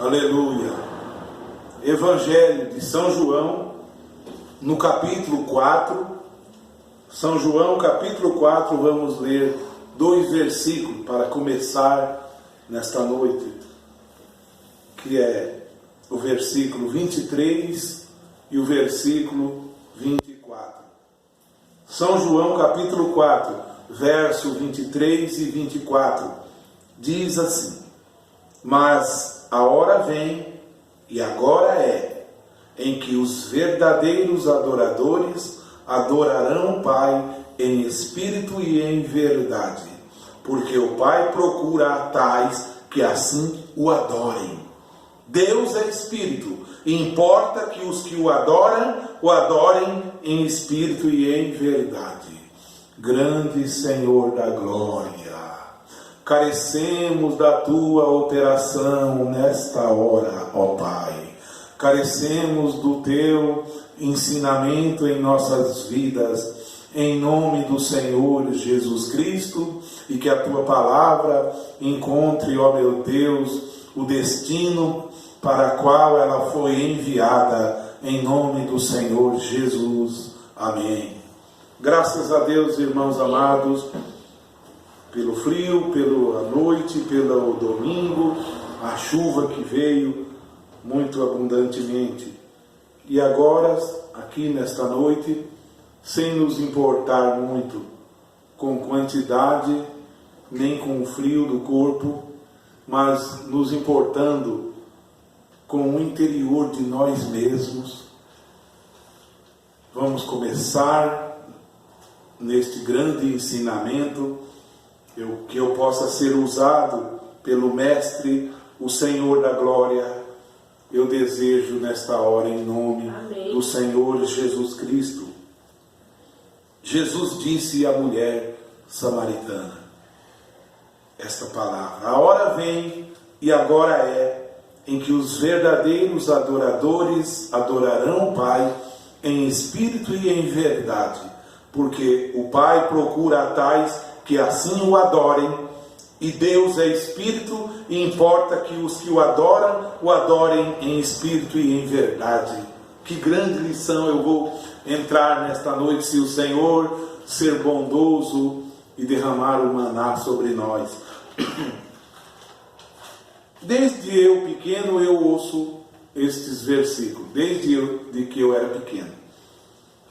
Aleluia. Evangelho de São João, no capítulo 4. São João, capítulo 4, vamos ler 2 versículos para começar nesta noite, que é o versículo 23 e o versículo 24. São João, capítulo 4, verso 23 e 24, diz assim: Mas a hora vem, e agora é, em que os verdadeiros adoradores adorarão o Pai em espírito e em verdade, porque o Pai procura tais que assim o adorem. Deus é espírito, e importa que os que o adorem em espírito e em verdade. Grande Senhor da glória, carecemos da tua operação nesta hora, ó Pai. Carecemos do teu ensinamento em nossas vidas, em nome do Senhor Jesus Cristo, e que a tua palavra encontre, ó meu Deus, o destino para qual ela foi enviada, em nome do Senhor Jesus. Amém. Graças a Deus, irmãos amados, pelo frio, pela noite, pelo domingo, a chuva que veio muito abundantemente. E agora, aqui nesta noite, sem nos importar muito com quantidade, nem com o frio do corpo, mas nos importando com o interior de nós mesmos, vamos começar neste grande ensinamento, que eu possa ser usado pelo Mestre, o Senhor da Glória. Eu desejo nesta hora, em nome do Senhor Jesus Cristo. Jesus disse à mulher samaritana esta palavra: a hora vem, e agora é, em que os verdadeiros adoradores adorarão o Pai em espírito e em verdade, porque o Pai procura tais que assim o adorem, e Deus é espírito, e importa que os que o adorem em espírito e em verdade. Que grande lição eu vou entrar nesta noite, se o Senhor ser bondoso e derramar o maná sobre nós. Desde eu pequeno eu ouço estes versículos, desde que eu era pequeno.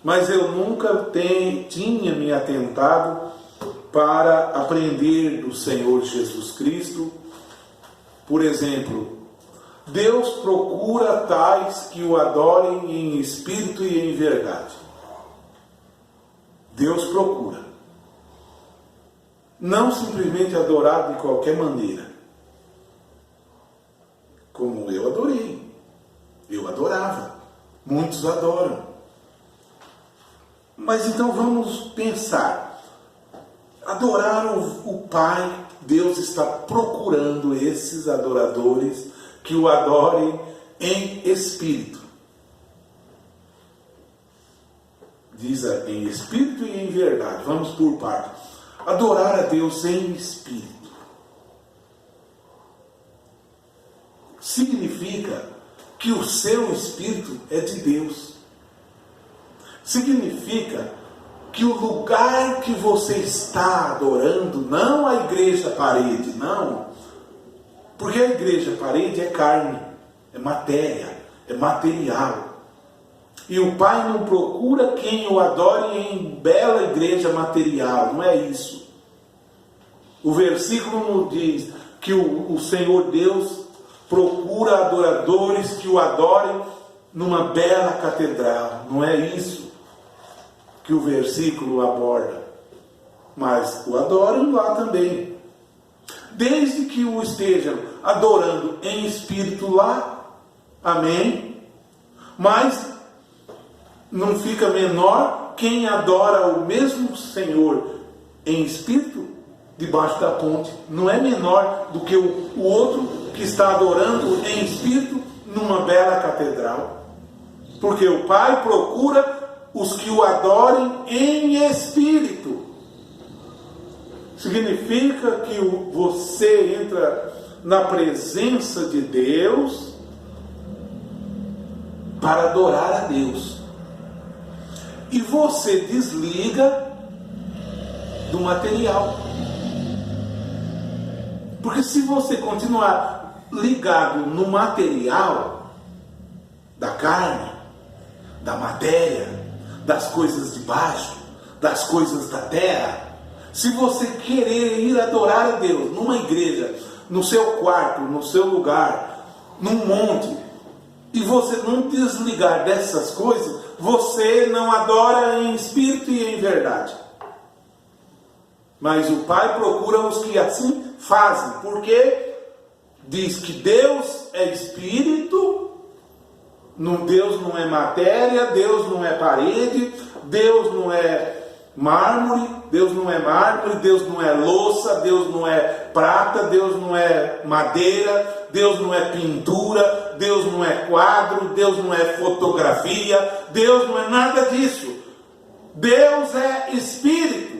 Mas eu nunca tinha me atentado para aprender do Senhor Jesus Cristo. Por exemplo, Deus procura tais que o adorem em espírito e em verdade. Deus procura. Não simplesmente adorar de qualquer maneira. Como eu adorei. Eu adorava. Muitos adoram. Mas então vamos pensar. Adorar o Pai, Deus está procurando esses adoradores que o adorem em espírito. Diz em espírito e em verdade. Vamos por partes. Adorar a Deus em espírito significa que o seu espírito é de Deus. Significa que o lugar que você está adorando, não a igreja parede, não. Porque a igreja parede é carne, é matéria, é material. E o Pai não procura quem o adore em bela igreja material, não é isso. O versículo nos diz que o Senhor Deus procura adoradores que o adorem numa bela catedral, não é isso que o versículo aborda, mas o adorem lá também, desde que o estejam adorando em espírito lá, amém? Mas não fica menor quem adora o mesmo Senhor em espírito debaixo da ponte, não é menor do que o outro que está adorando em espírito numa bela catedral, porque o Pai procura os que o adorem em espírito. Significa que você entra na presença de Deus para adorar a Deus. E você desliga do material. Porque se você continuar ligado no material, da carne, da matéria, das coisas de baixo, das coisas da terra, se você querer ir adorar a Deus numa igreja, no seu quarto, no seu lugar, num monte, e você não desligar dessas coisas, você não adora em espírito e em verdade. Mas o Pai procura os que assim fazem, porque diz que Deus é espírito, Deus não é matéria, Deus não é parede, Deus não é mármore, Deus não é louça, Deus não é prata, Deus não é madeira, Deus não é pintura, Deus não é quadro, Deus não é fotografia, Deus não é nada disso. Deus é espírito.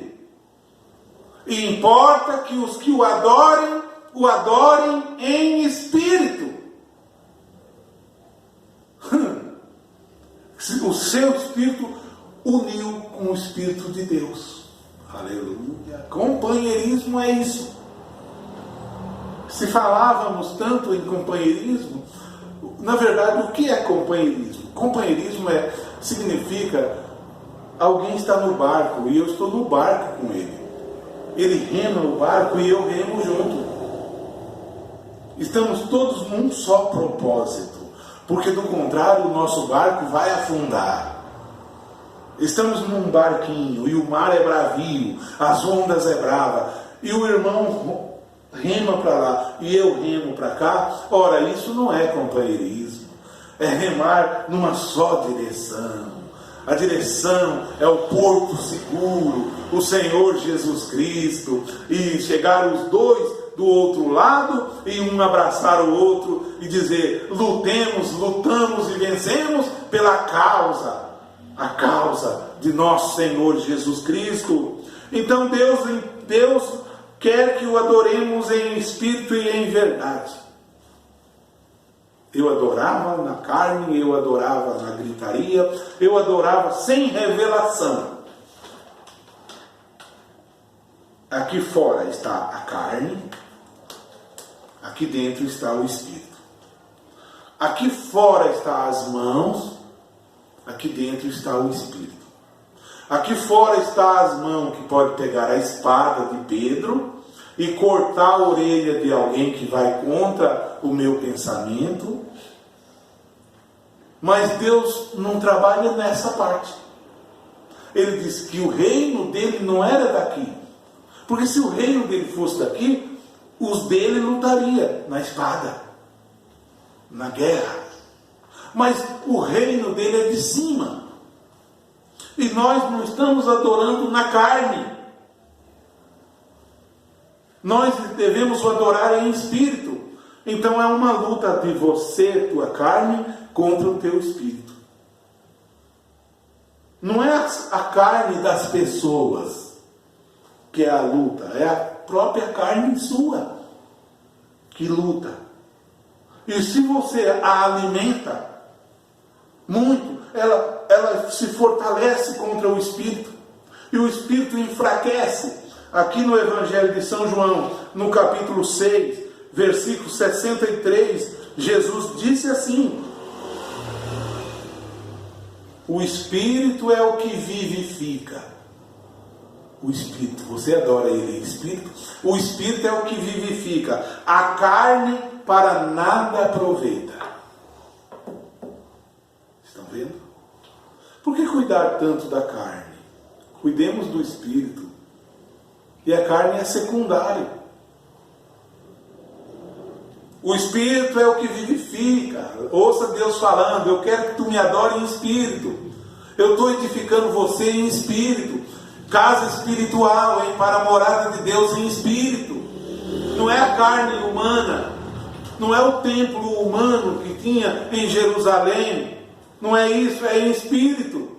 E importa que os que o adorem em espírito. O seu espírito uniu com o Espírito de Deus. Aleluia. Companheirismo é isso. Se falávamos tanto em companheirismo, na verdade, o que é companheirismo? Companheirismo significa alguém está no barco e eu estou no barco com ele. Ele rema o barco e eu remo junto. Estamos todos num só propósito, porque do contrário o nosso barco vai afundar. Estamos num barquinho e o mar é bravio, as ondas é brava, e o irmão rema para lá e eu remo para cá. Ora, isso não é companheirismo, é remar numa só direção. A direção é o porto seguro, o Senhor Jesus Cristo, e chegar os dois do outro lado e um abraçar o outro e dizer: lutamos e vencemos pela causa, a causa de nosso Senhor Jesus Cristo. Então Deus quer que o adoremos em espírito e em verdade. Eu adorava na carne, eu adorava na gritaria, eu adorava sem revelação. Aqui fora está a carne, aqui dentro está o espírito. Aqui fora está as mãos, aqui dentro está o espírito. Aqui fora está as mãos que pode pegar a espada de Pedro e cortar a orelha de alguém que vai contra o meu pensamento. Mas Deus não trabalha nessa parte. Ele diz que o reino dele não era daqui. Porque se o reino dele fosse daqui, os dele lutariam na espada, na guerra. Mas o reino dele é de cima. E nós não estamos adorando na carne. Nós devemos o adorar em espírito. Então é uma luta de você, tua carne, contra o teu espírito. Não é a carne das pessoas que é a luta, é a própria carne sua que luta. E se você a alimenta muito, ela se fortalece contra o espírito. E o espírito enfraquece. Aqui no Evangelho de São João, no capítulo 6, versículo 63, Jesus disse assim: o espírito é o que vivifica. O espírito, você adora ele, espírito? O espírito é o que vivifica. A carne para nada aproveita. Estão vendo? Por que cuidar tanto da carne? Cuidemos do espírito. E a carne é secundária. O espírito é o que vivifica. Ouça Deus falando: eu quero que tu me adore em espírito. Eu estou edificando você em espírito. Casa espiritual, hein, para a morada de Deus em espírito. Não é a carne humana. Não é o templo humano que tinha em Jerusalém. Não é isso, é em espírito.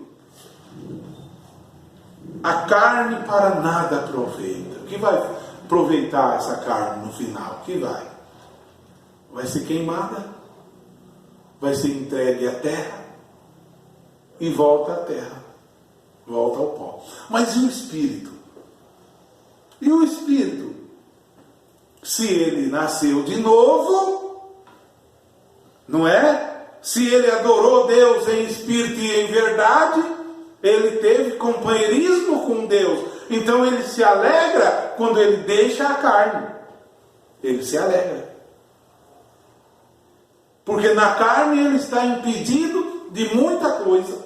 A carne para nada aproveita. O que vai aproveitar essa carne no final? O que vai? vai ser queimada, vai ser entregue à terra e volta à terra, volta ao pó. Mas e o espírito? E o espírito? Se ele nasceu de novo, não é? Se ele adorou Deus em espírito e em verdade, ele teve companheirismo com Deus. Então ele se alegra quando ele deixa a carne. Ele se alegra. Porque na carne ele está impedido de muita coisa.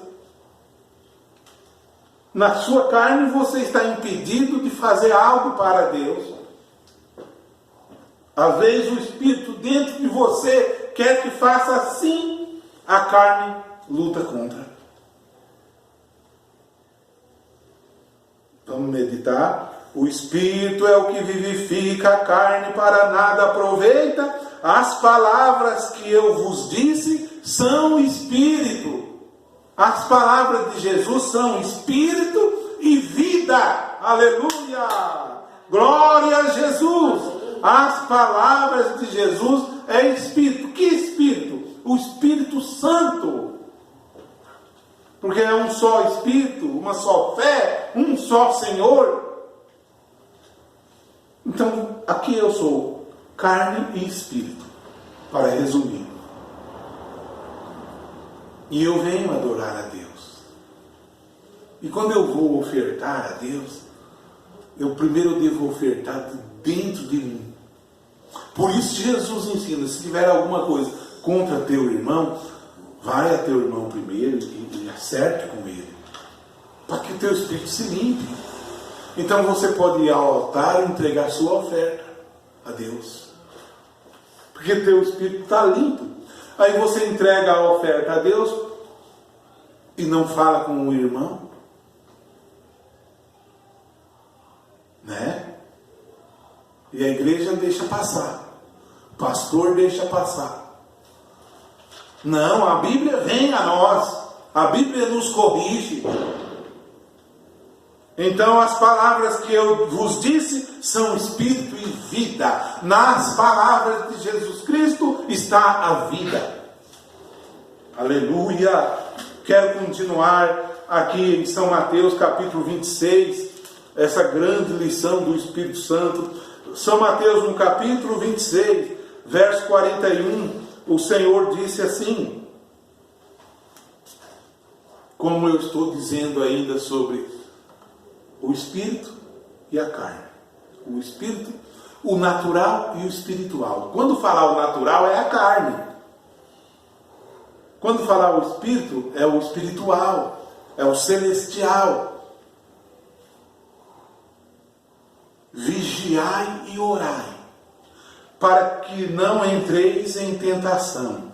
Na sua carne você está impedido de fazer algo para Deus. Às vezes o Espírito dentro de você quer que faça assim, a carne luta contra. Vamos meditar. O Espírito é o que vivifica, a carne para nada aproveita. As palavras que eu vos disse são Espírito. As palavras de Jesus são Espírito e vida. Aleluia! Glória a Jesus! As palavras de Jesus é Espírito. Que Espírito? O Espírito Santo. Porque é um só Espírito, uma só fé, um só Senhor. Então, aqui eu sou carne e Espírito, para resumir. E eu venho adorar a Deus. E quando eu vou ofertar a Deus, eu primeiro devo ofertar dentro de mim. Por isso Jesus ensina, se tiver alguma coisa contra teu irmão, vai a teu irmão primeiro e acerte com ele, para que o teu espírito se limpe. Então você pode ir ao altar e entregar sua oferta a Deus, porque teu espírito está limpo. Aí você entrega a oferta a Deus e não fala com o irmão, né? E a igreja deixa passar, o pastor deixa passar. Não, a Bíblia vem a nós, a Bíblia nos corrige. Então as palavras que eu vos disse são espírito e vida. Nas palavras de Jesus Cristo está a vida. Aleluia! Quero continuar aqui em São Mateus capítulo 26, essa grande lição do Espírito Santo. São Mateus no capítulo 26, verso 41, o Senhor disse assim, como eu estou dizendo ainda sobre o Espírito e a carne. O Espírito, o natural e o espiritual. Quando falar o natural é a carne. Quando falar o Espírito é o espiritual, é o celestial. Vigiai e orai, para que não entreis em tentação.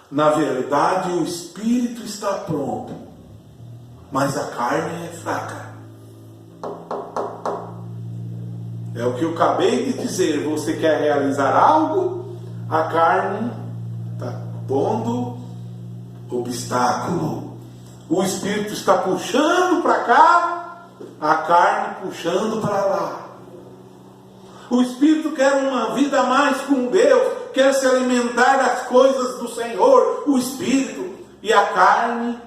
Na verdade, o espírito está pronto, mas a carne é fraca. É o que eu acabei de dizer. Você quer realizar algo, a carne está pondo obstáculo. O espírito está puxando para cá, a carne puxando para lá. O Espírito quer uma vida a mais com Deus, quer se alimentar das coisas do Senhor, o Espírito, e a carne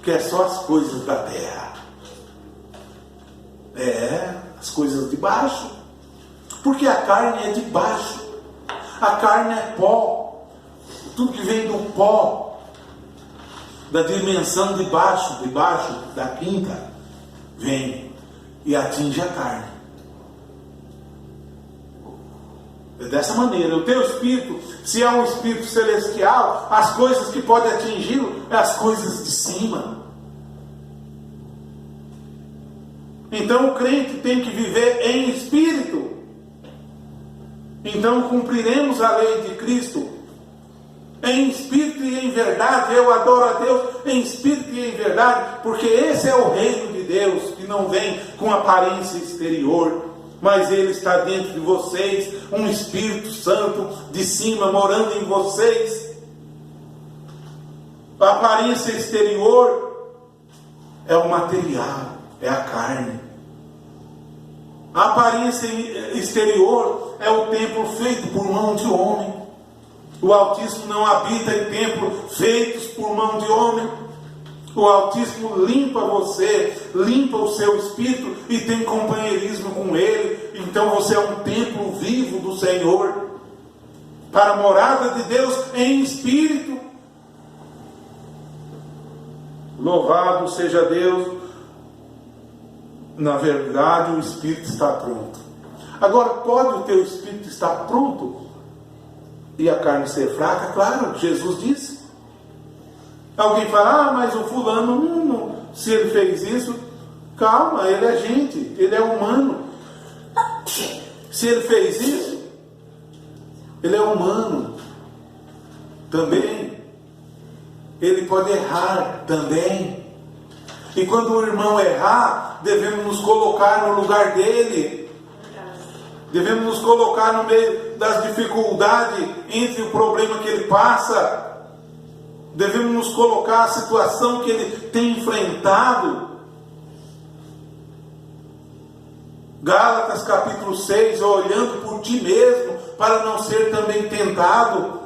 quer só as coisas da terra. As coisas de baixo. Porque a carne é de baixo. A carne é pó. Tudo que vem do pó, da dimensão de baixo da quinta, vem e atinge a carne. É dessa maneira. O teu espírito, se é um espírito celestial, as coisas que podem atingi-lo é as coisas de cima. Então o crente tem que viver em espírito. Então cumpriremos a lei de Cristo em espírito e em verdade. Eu adoro a Deus em espírito e em verdade, porque esse é o reino de Deus, que não vem com aparência exterior, mas ele está dentro de vocês, um Espírito Santo de cima morando em vocês. A aparência exterior é o material, é a carne. A aparência exterior é o templo feito por mão de homem. O Altíssimo não habita em templos feitos por mão de homem. O Altíssimo limpa você, limpa o seu espírito e tem companheirismo com Ele. Então você é um templo vivo do Senhor, para a morada de Deus em espírito. Louvado seja Deus. Na verdade, o espírito está pronto. Agora, pode o teu espírito estar pronto e a carne ser fraca? Claro, Jesus disse. Alguém fala, mas o fulano, se ele fez isso, calma, ele é gente, ele é humano. Se ele fez isso, ele é humano também. Ele pode errar também. E quando o irmão errar, devemos nos colocar no lugar dele. Devemos nos colocar no meio das dificuldades, entre o problema que ele passa. Devemos nos colocar na situação que ele tem enfrentado. Gálatas capítulo 6, olhando por ti mesmo, para não ser também tentado.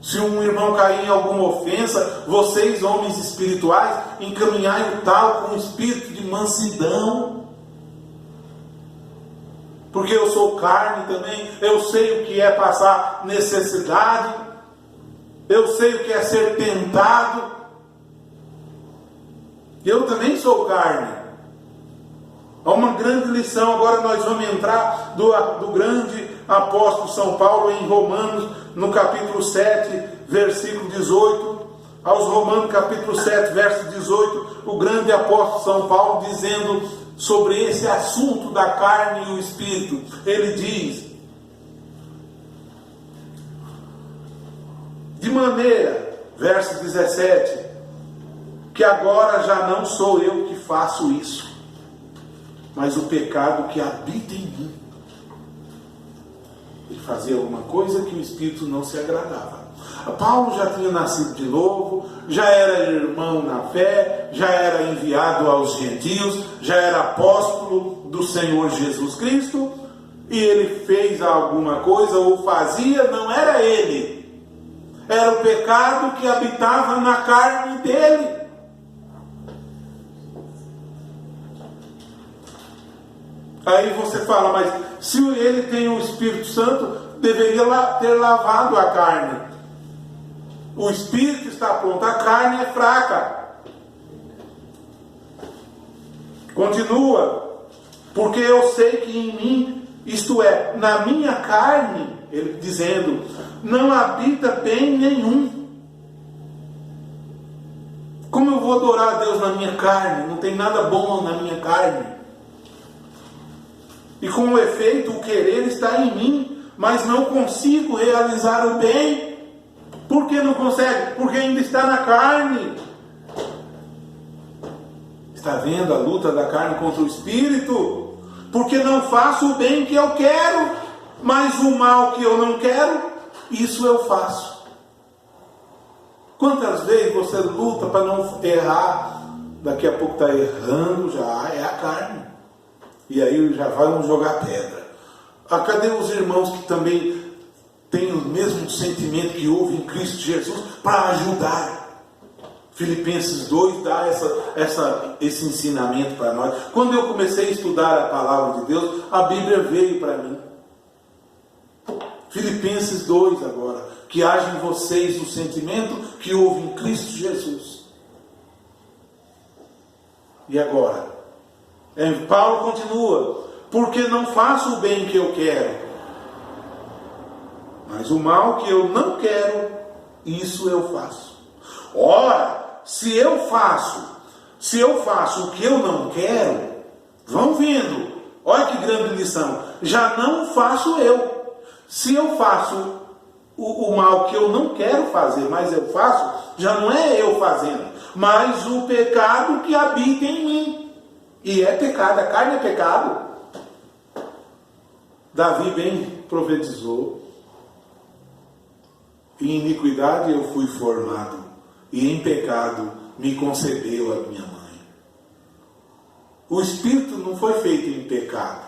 Se um irmão cair em alguma ofensa, vocês, homens espirituais, encaminhai o tal com espírito de mansidão. Porque eu sou carne também, eu sei o que é passar necessidade, eu sei o que é ser tentado. Eu também sou carne. Há uma grande lição, agora nós vamos entrar do grande apóstolo São Paulo em Romanos, no capítulo 7, versículo 18. Aos Romanos, capítulo 7, verso 18, o grande apóstolo São Paulo dizendo sobre esse assunto da carne e o espírito. Ele diz: de maneira, verso 17, que agora já não sou eu que faço isso, mas o pecado que habita em mim. Ele fazia alguma coisa que o Espírito não se agradava. Paulo já tinha nascido de novo, já era irmão na fé, já era enviado aos gentios, já era apóstolo do Senhor Jesus Cristo, e ele fez alguma coisa, ou fazia, não era ele, era o pecado que habitava na carne dele. Aí você fala, mas se ele tem o Espírito Santo, deveria ter lavado a carne. O Espírito está pronto, a carne é fraca. Continua, porque eu sei que em mim, isto é, na minha carne, ele dizendo, não habita bem nenhum. Como eu vou adorar a Deus na minha carne? Não tem nada bom na minha carne. E com efeito, o querer está em mim, mas não consigo realizar o bem. Por que não consegue? Porque ainda está na carne. Está vendo a luta da carne contra o espírito? Porque não faço o bem que eu quero, mas o mal que eu não quero, isso eu faço. Quantas vezes você luta para não errar? Daqui a pouco está errando, já é a carne. E aí já vão jogar pedra. Cadê os irmãos que também têm o mesmo sentimento que houve em Cristo Jesus para ajudar? Filipenses 2 dá esse ensinamento para nós. Quando eu comecei a estudar a palavra de Deus, a Bíblia veio para mim. Filipenses 2 agora, que haja em vocês o sentimento que houve em Cristo Jesus. E agora? Paulo continua, porque não faço o bem que eu quero, mas o mal que eu não quero, isso eu faço. Ora, se eu faço o que eu não quero, vão vendo, olha que grande lição, já não faço eu. Se eu faço o mal que eu não quero fazer, mas eu faço, já não é eu fazendo, mas o pecado que habita em mim. E é pecado, a carne é pecado. Davi bem profetizou. Em iniquidade eu fui formado, e em pecado me concebeu a minha mãe. O espírito não foi feito em pecado.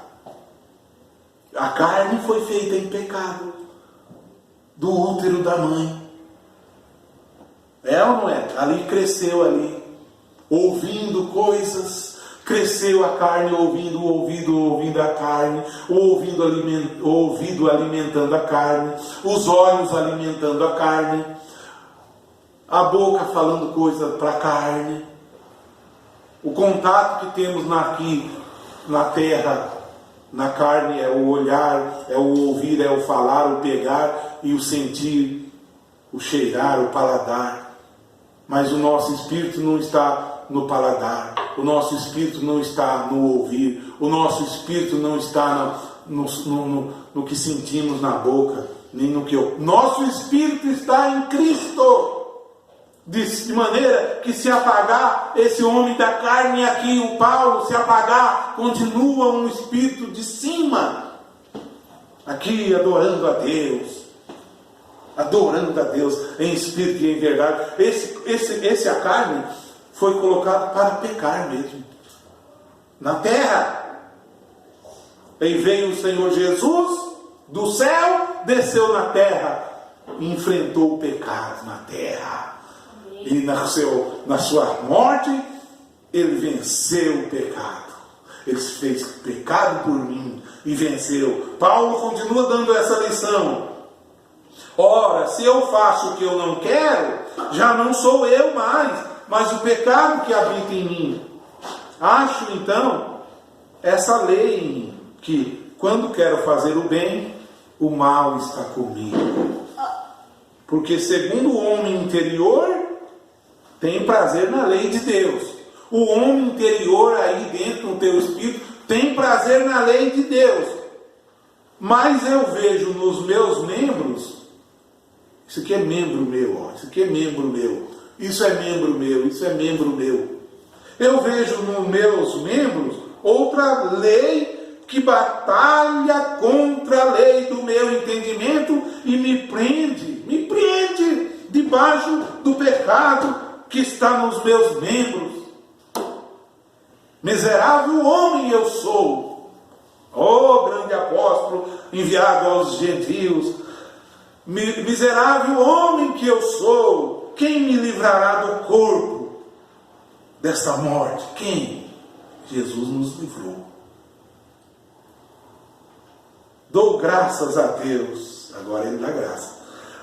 A carne foi feita em pecado, do útero da mãe. É ou não é? Ali cresceu ali, ouvindo coisas. Cresceu a carne ouvindo o ouvido a carne, o ouvido alimentando a carne, os olhos alimentando a carne, a boca falando coisa para a carne. O contato que temos aqui na terra, na carne, é o olhar, é o ouvir, é o falar, o pegar e o sentir, o cheirar, o paladar. Mas o nosso espírito não está no paladar, o nosso espírito não está no ouvir, o nosso espírito não está no que sentimos na boca, nem no que nosso espírito está em Cristo. De maneira que se apagar esse homem da carne aqui, o Paulo, se apagar, continua um espírito de cima, aqui adorando a Deus em espírito e em verdade. Esse a carne foi colocado para pecar mesmo, na terra. E veio o Senhor Jesus do céu, desceu na terra, e enfrentou o pecado na terra. E na sua morte, ele venceu o pecado. Ele fez pecado por mim e venceu. Paulo continua dando essa lição. Ora, se eu faço o que eu não quero, já não sou eu mais, mas o pecado que habita em mim. Acho então essa lei em mim, que quando quero fazer o bem, o mal está comigo. Porque segundo o homem interior, tem prazer na lei de Deus. O homem interior aí dentro do teu espírito tem prazer na lei de Deus. Mas eu vejo nos meus membros, isso aqui é membro meu, ó, isso aqui é membro meu, isso é membro meu, isso é membro meu. Eu vejo nos meus membros outra lei que batalha contra a lei do meu entendimento e me prende debaixo do pecado que está nos meus membros. Miserável homem eu sou, ó grande apóstolo enviado aos gentios. Miserável homem que eu sou, quem me livrará do corpo desta morte? Quem? Jesus nos livrou. Dou graças a Deus, agora ele dá graça.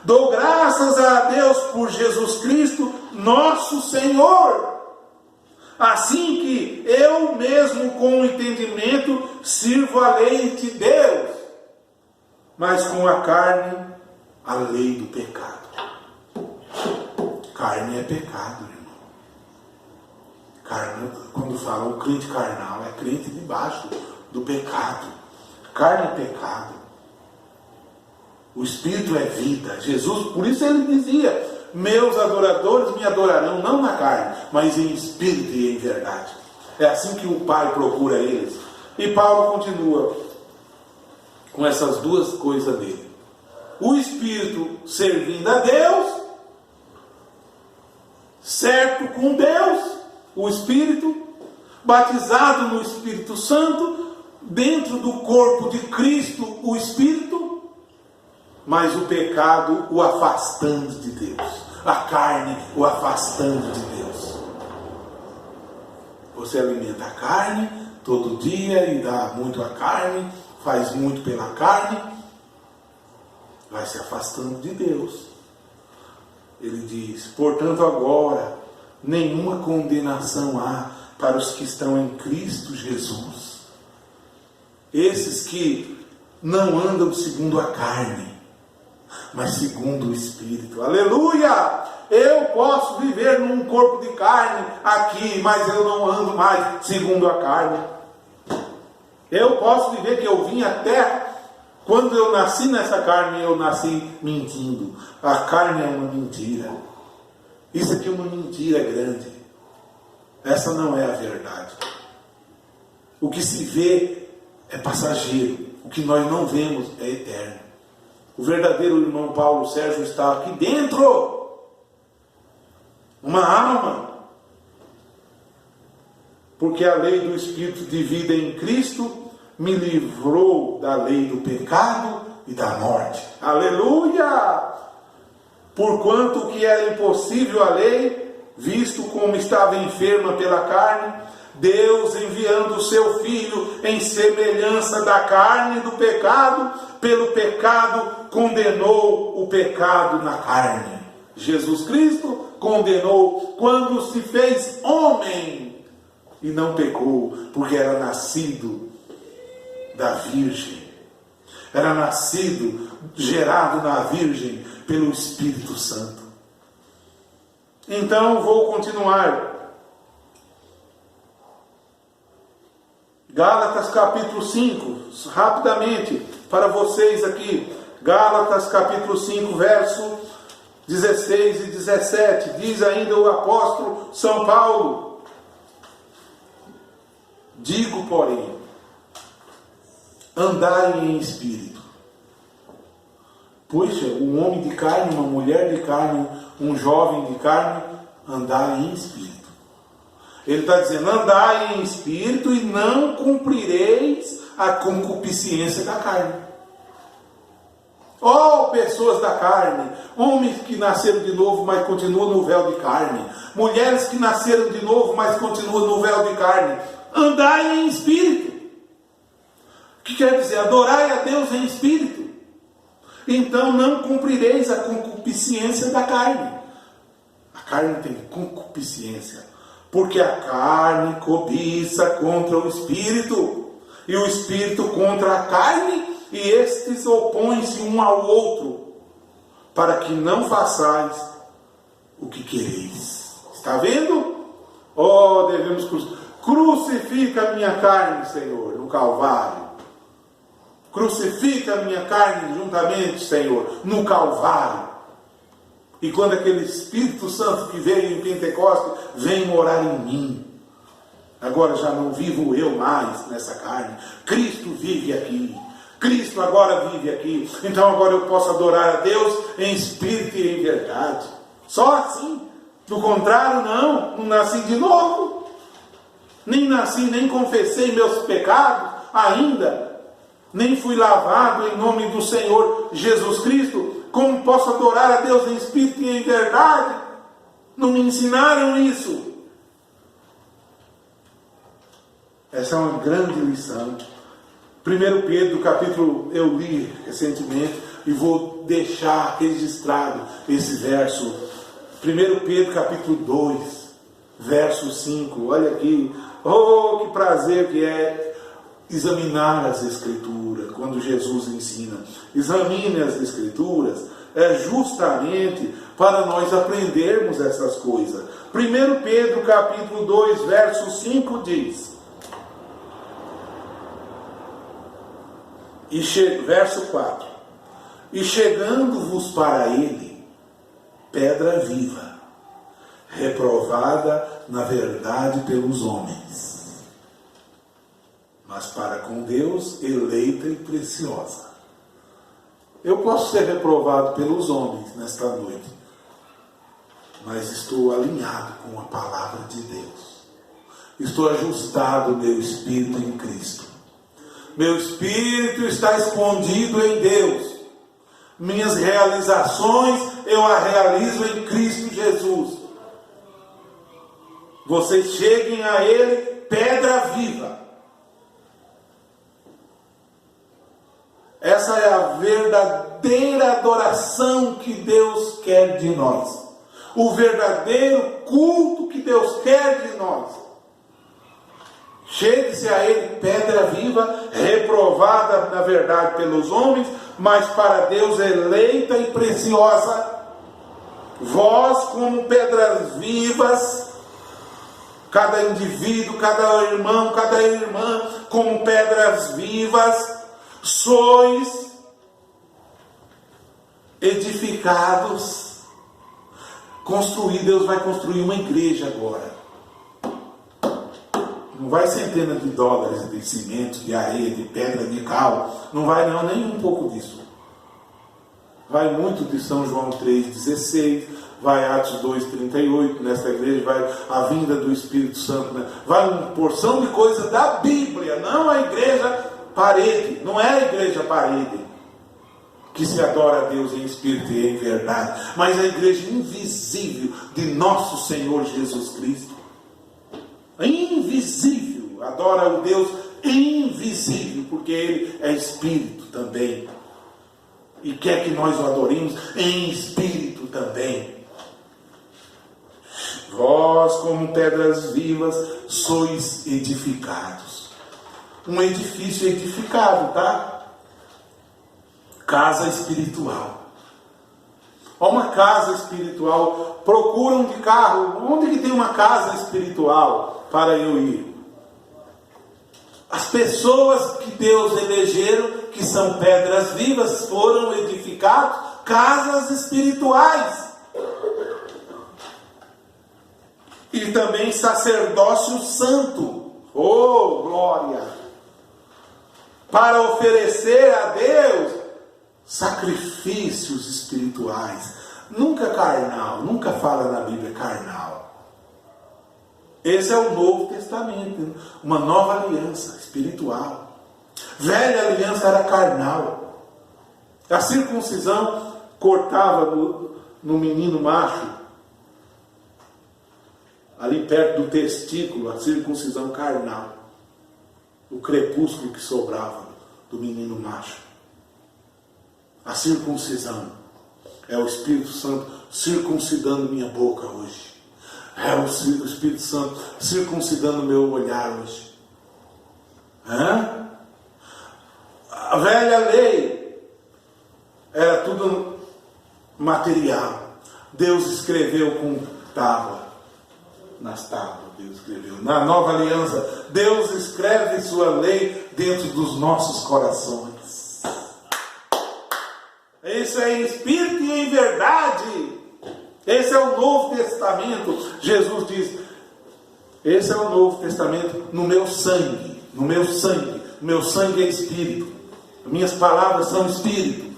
Dou graças a Deus por Jesus Cristo, nosso Senhor. Assim que eu mesmo com o entendimento sirvo a lei de Deus, mas com a carne, a lei do pecado. Carne é pecado, irmão. Carne, quando fala o crente carnal, é crente debaixo do pecado. Carne é pecado. O Espírito é vida. Jesus, por isso ele dizia: meus adoradores me adorarão não na carne, mas em espírito e em verdade. É assim que o Pai procura eles. E Paulo continua com essas duas coisas dele. O Espírito servindo a Deus, certo com Deus, o Espírito, batizado no Espírito Santo, dentro do corpo de Cristo, o Espírito, mas o pecado o afastando de Deus, a carne o afastando de Deus. Você alimenta a carne todo dia e dá muito à carne, faz muito pela carne, vai se afastando de Deus. Ele diz: portanto agora nenhuma condenação há para os que estão em Cristo Jesus, esses que não andam segundo a carne, mas segundo o Espírito. Aleluia! Eu posso viver num corpo de carne aqui, mas eu não ando mais segundo a carne. Eu posso viver que eu vim até quando eu nasci nessa carne, eu nasci mentindo. A carne é uma mentira. Isso aqui é uma mentira grande. Essa não é a verdade. O que se vê é passageiro. O que nós não vemos é eterno. O verdadeiro irmão Paulo Sérgio está aqui dentro. Uma alma. Porque a lei do Espírito de vida em Cristo me livrou da lei do pecado e da morte. Aleluia! Porquanto o que era impossível à lei, visto como estava enferma pela carne, Deus, enviando o seu Filho em semelhança da carne e do pecado, pelo pecado condenou o pecado na carne. Jesus Cristo condenou quando se fez homem e não pecou, porque era nascido da Virgem. Era nascido, gerado na Virgem pelo Espírito Santo. Então vou continuar. Gálatas capítulo 5, rapidamente para vocês aqui. Gálatas capítulo 5, verso 16 e 17. Diz ainda o apóstolo São Paulo: digo, porém, andai em espírito. Poxa, um homem de carne, uma mulher de carne, um jovem de carne, andai em espírito. Ele está dizendo, andai em espírito e não cumprireis a concupiscência da carne. Oh, pessoas da carne, homens que nasceram de novo, mas continuam no véu de carne, mulheres que nasceram de novo, mas continuam no véu de carne, andai em espírito. O que quer dizer? Adorai a Deus em espírito. Então não cumprireis a concupiscência da carne. A carne tem concupiscência, porque a carne cobiça contra o espírito, e o espírito contra a carne, e estes opõem-se um ao outro, para que não façais o que quereis. Está vendo? Oh, devemos crucifica a minha carne, Senhor, no Calvário. Crucifica a minha carne juntamente, Senhor, no Calvário. E quando aquele Espírito Santo que veio em Pentecostes vem morar em mim, agora já não vivo eu mais nessa carne, Cristo vive aqui. Cristo agora vive aqui. Então agora eu posso adorar a Deus em espírito e em verdade. Só assim. Do contrário, não nasci de novo. Nem nasci, nem confessei meus pecados ainda. Nem fui lavado em nome do Senhor Jesus Cristo. Como posso adorar a Deus em espírito e em verdade? Não me ensinaram isso. Essa é uma grande lição. 1 Pedro, capítulo, eu li recentemente e vou deixar registrado esse verso. 1 Pedro, capítulo 2, verso 5. Olha aqui. Oh, que prazer que é examinar as Escrituras, quando Jesus ensina. Examine as Escrituras, é justamente para nós aprendermos essas coisas. 1 Pedro capítulo 2, verso 5 diz, verso 4, e chegando-vos para ele, pedra viva, reprovada na verdade pelos homens, mas para com Deus eleita e preciosa. Eu posso ser reprovado pelos homens nesta noite, mas estou alinhado com a palavra de Deus. Estou ajustado meu espírito em Cristo. Meu espírito está escondido em Deus. Minhas realizações eu as realizo em Cristo Jesus. Vocês cheguem a Ele, pedra viva. Essa é a verdadeira adoração que Deus quer de nós. O verdadeiro culto que Deus quer de nós. Chegue-se a Ele, pedra viva, reprovada na verdade pelos homens, mas para Deus eleita e preciosa. Vós, como pedras vivas, cada indivíduo, cada irmão, cada irmã, como pedras vivas, sois edificados, construir. Deus vai construir uma igreja agora. Não vai centenas de dólares de cimento, de areia, de pedra, de cal. Não vai não, nem um pouco disso. Vai muito de São João 3,16, vai Atos 2,38, nesta igreja vai a vinda do Espírito Santo, né? Vai uma porção de coisa da Bíblia, não a igreja parede, não é a igreja parede, que se adora a Deus em espírito e em verdade, mas a igreja invisível de nosso Senhor Jesus Cristo. Invisível, adora o Deus invisível, porque Ele é espírito também, e quer que nós o adoremos em espírito também. Vós, como pedras vivas, sois edificados. Um edifício edificado, tá? Casa espiritual. Uma casa espiritual. Procuram de carro. Onde que tem uma casa espiritual para eu ir? As pessoas que Deus elegeram, que são pedras vivas, foram edificados casas espirituais. E também sacerdócio santo. Oh, glória! Para oferecer a Deus sacrifícios espirituais. Nunca carnal, nunca fala na Bíblia carnal. Esse é o Novo Testamento, uma nova aliança espiritual. Velha aliança era carnal. A circuncisão cortava no menino macho, ali perto do testículo, a circuncisão carnal, o crepúsculo que sobrava do menino macho. A circuncisão é o Espírito Santo circuncidando minha boca hoje. É o Espírito Santo circuncidando meu olhar hoje. A velha lei era tudo material. Deus escreveu com tábua. Nas tábuas, Deus escreveu. Na nova aliança, Deus escreve sua lei dentro dos nossos corações. Isso é em espírito e em verdade. Esse é o Novo Testamento. Jesus diz: esse é o Novo Testamento no meu sangue. No meu sangue. O meu sangue é espírito. Minhas palavras são espírito.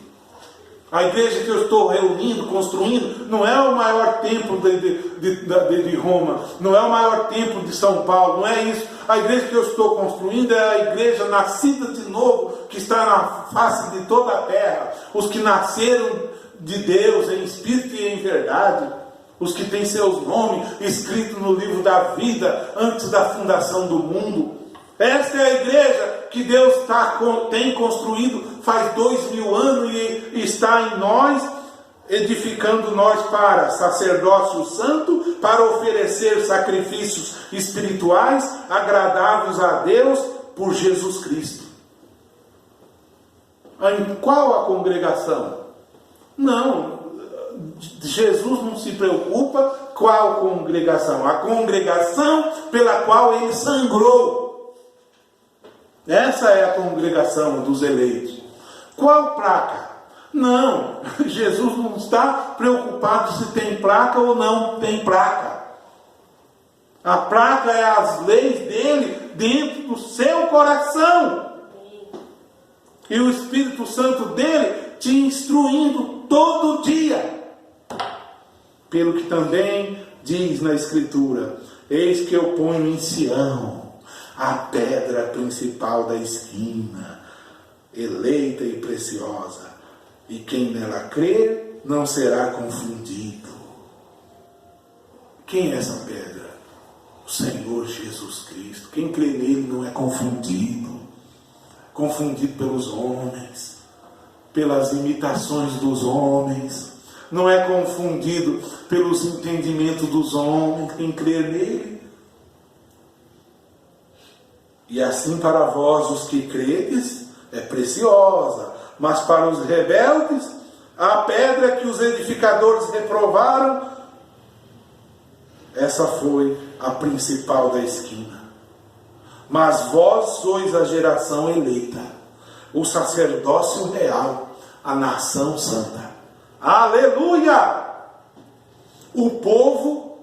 A igreja que eu estou reunindo, construindo, não é o maior templo de Roma, não é o maior templo de São Paulo, não é isso. A igreja que eu estou construindo é a igreja nascida de novo, que está na face de toda a terra. Os que nasceram de Deus em espírito e em verdade, os que têm seus nomes escritos no livro da vida antes da fundação do mundo. Esta é a igreja que Deus tem construído faz 2000 anos e está em nós, edificando nós para sacerdócio santo, para oferecer sacrifícios espirituais agradáveis a Deus por Jesus Cristo. Em qual a congregação? Não, Jesus não se preocupa qual congregação. A congregação pela qual ele sangrou. Essa é a congregação dos eleitos. Qual placa? Não, Jesus não está preocupado se tem placa ou não tem placa. A placa é as leis dele dentro do seu coração. E o Espírito Santo dele te instruindo todo dia. Pelo que também diz na Escritura: eis que eu ponho em Sião a pedra principal da esquina, eleita e preciosa, e quem nela crer não será confundido. Quem é essa pedra? O Senhor Jesus Cristo. Quem crê nele não é confundido. Confundido pelos homens, pelas imitações dos homens, não é confundido pelos entendimentos dos homens. Quem crê nele. E assim para vós os que credes é preciosa, mas para os rebeldes a pedra que os edificadores reprovaram, essa foi a principal da esquina. Mas vós sois a geração eleita, o sacerdócio real, a nação santa. Aleluia! O povo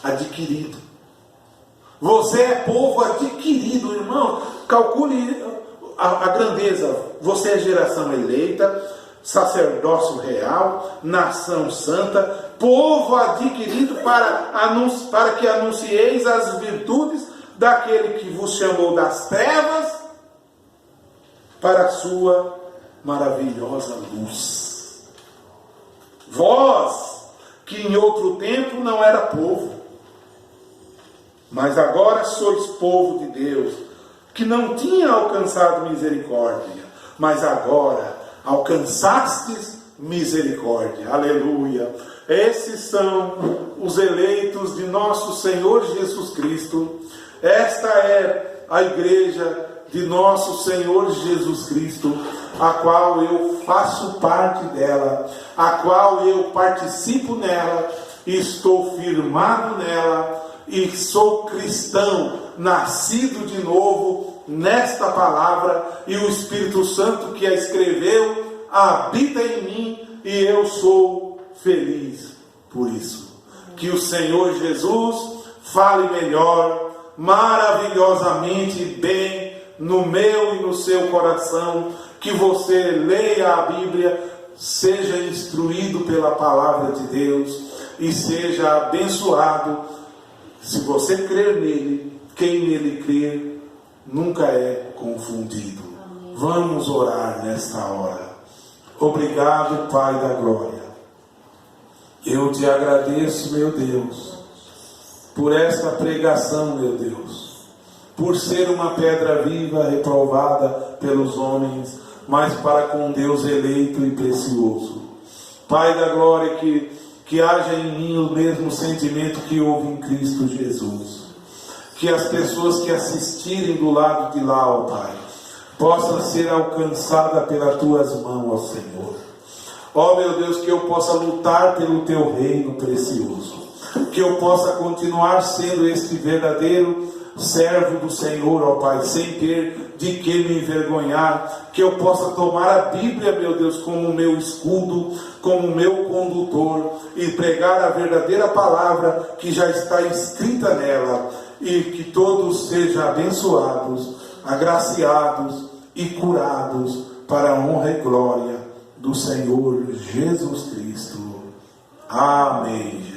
adquirido. Você é povo adquirido, irmão. Calcule a grandeza. Você é geração eleita, sacerdócio real, nação santa, povo adquirido para que anuncieis as virtudes daquele que vos chamou das trevas para a sua maravilhosa luz. Vós, que em outro tempo não era povo, mas agora sois povo de Deus, que não tinha alcançado misericórdia, mas agora alcançastes misericórdia. Aleluia! Esses são os eleitos de nosso Senhor Jesus Cristo. Esta é a igreja de nosso Senhor Jesus Cristo, a qual eu faço parte dela, a qual eu participo nela, estou firmado nela, e sou cristão, nascido de novo nesta palavra, e o Espírito Santo que a escreveu habita em mim, e eu sou feliz por isso. Que o Senhor Jesus fale melhor, maravilhosamente bem no meu e no seu coração, que você leia a Bíblia, seja instruído pela palavra de Deus e seja abençoado. Se você crer nele, quem nele crer nunca é confundido. Amém. Vamos orar nesta hora. Obrigado, Pai da glória. Eu te agradeço, meu Deus, por esta pregação, meu Deus, por ser uma pedra viva reprovada pelos homens, mas para com Deus eleito e precioso. Pai da glória, que haja em mim o mesmo sentimento que houve em Cristo Jesus. Que as pessoas que assistirem do lado de lá, ó Pai, possam ser alcançadas pelas tuas mãos, ó Senhor. Ó meu Deus, que eu possa lutar pelo teu reino precioso. Que eu possa continuar sendo este verdadeiro servo do Senhor, ó Pai, sem ter de que me envergonhar. Que eu possa tomar a Bíblia, meu Deus, como meu escudo, como meu condutor, e pregar a verdadeira palavra que já está escrita nela, e que todos sejam abençoados, agraciados e curados para a honra e glória do Senhor Jesus Cristo. Amém.